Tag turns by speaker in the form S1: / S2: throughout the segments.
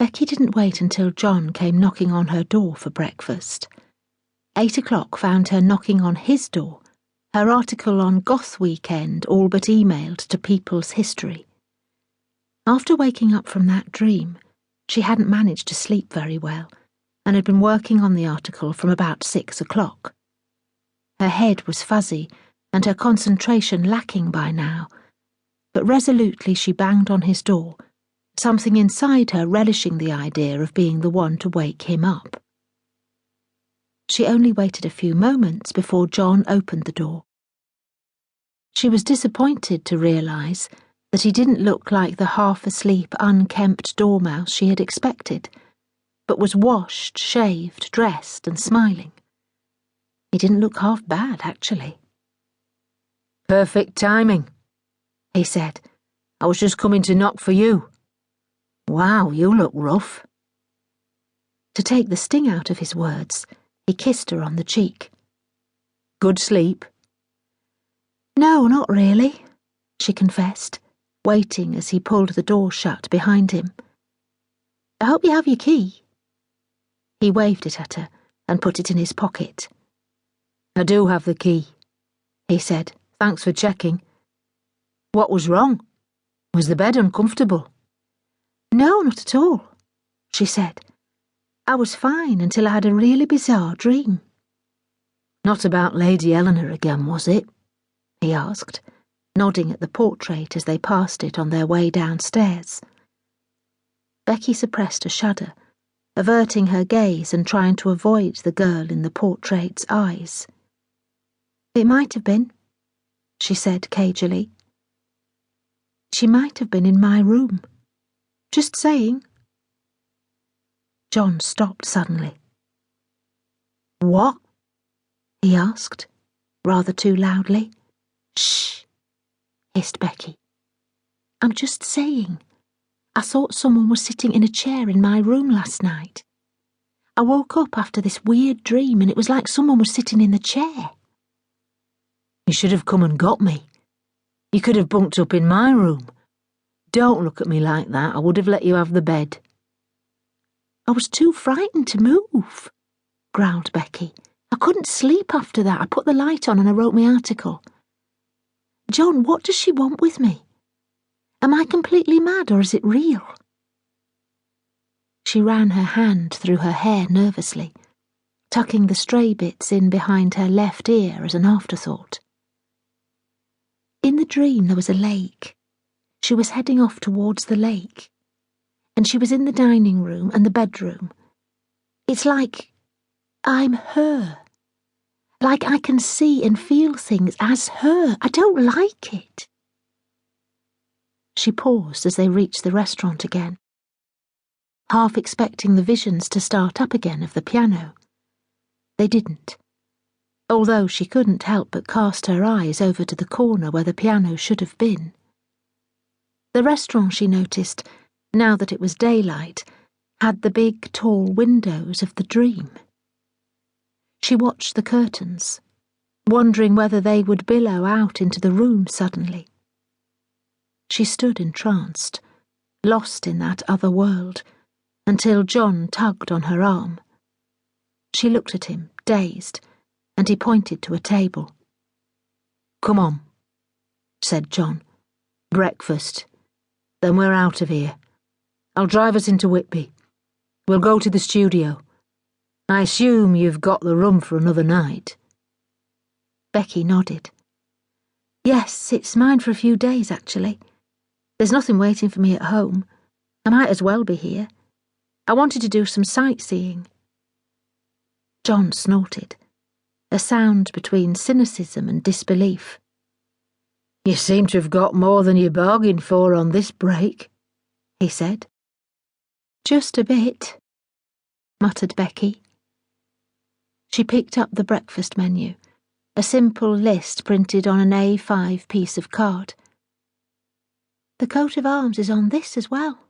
S1: Becky didn't wait until John came knocking on her door for breakfast. 8 o'clock found her knocking on his door, her article on Goth Weekend all but emailed to People's History. After waking up from that dream, she hadn't managed to sleep very well and had been working on the article from about 6 o'clock. Her head was fuzzy and her concentration lacking by now, but resolutely she banged on his door, something inside her relishing the idea of being the one to wake him up. She only waited a few moments before John opened the door. She was disappointed to realise that he didn't look like the half-asleep, unkempt dormouse she had expected, but was washed, shaved, dressed and smiling. He didn't look half bad, actually.
S2: "Perfect timing," he said. "I was just coming to knock for you. Wow, you look rough."
S1: To take the sting out of his words, he kissed her on the cheek.
S2: "Good sleep?"
S1: "No, not really," she confessed, waiting as he pulled the door shut behind him. "I hope you have your key." He waved it at her and put it in his pocket.
S2: "I do have the key," he said. "Thanks for checking. What was wrong? Was the bed uncomfortable?"
S1: "No, not at all," she said. "I was fine until I had a really bizarre dream."
S2: "Not about Lady Eleanor again, was it?" he asked, nodding at the portrait as they passed it on their way downstairs.
S1: Becky suppressed a shudder, averting her gaze and trying to avoid the girl in the portrait's eyes. "It might have been," she said cagily. "She might have been in my room. Just saying." John stopped suddenly.
S2: "What?"
S1: he asked, rather too loudly. "Shh," hissed Becky. "I'm just saying. I thought someone was sitting in a chair in my room last night. I woke up after this weird dream and it was like someone was sitting in the chair."
S2: "You should have come and got me. You could have bunked up in my room. Don't look at me like that. I would have let you have the bed."
S1: "I was too frightened to move," growled Becky. "I couldn't sleep after that. I put the light on and I wrote my article. John, what does she want with me? Am I completely mad or is it real?" She ran her hand through her hair nervously, tucking the stray bits in behind her left ear as an afterthought. In the dream there was a lake. She was heading off towards the lake, and she was in the dining room and the bedroom. It's like I'm her. Like I can see and feel things as her. I don't like it. She paused as they reached the restaurant again, half expecting the visions to start up again of the piano. They didn't, although she couldn't help but cast her eyes over to the corner where the piano should have been. The restaurant, she noticed, now that it was daylight, had the big, tall windows of the dream. She watched the curtains, wondering whether they would billow out into the room suddenly. She stood entranced, lost in that other world, until John tugged on her arm. She looked at him, dazed, and he pointed to a table.
S2: "Come on," said John. "Breakfast. Then we're out of here. I'll drive us into Whitby. We'll go to the studio. I assume you've got the room for another night."
S1: Becky nodded. "Yes, it's mine for a few days, actually. There's nothing waiting for me at home. I might as well be here. I wanted to do some sightseeing." John snorted, a sound between cynicism and disbelief.
S2: "You seem to have got more than you bargained for on this break," he said.
S1: "Just a bit," muttered Becky. She picked up the breakfast menu, a simple list printed on an A5 piece of card. "The coat of arms is on this as well,"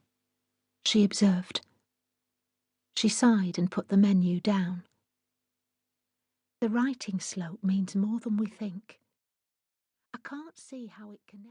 S1: she observed. She sighed and put the menu down. The writing slope means more than we think. I can't see how it connects.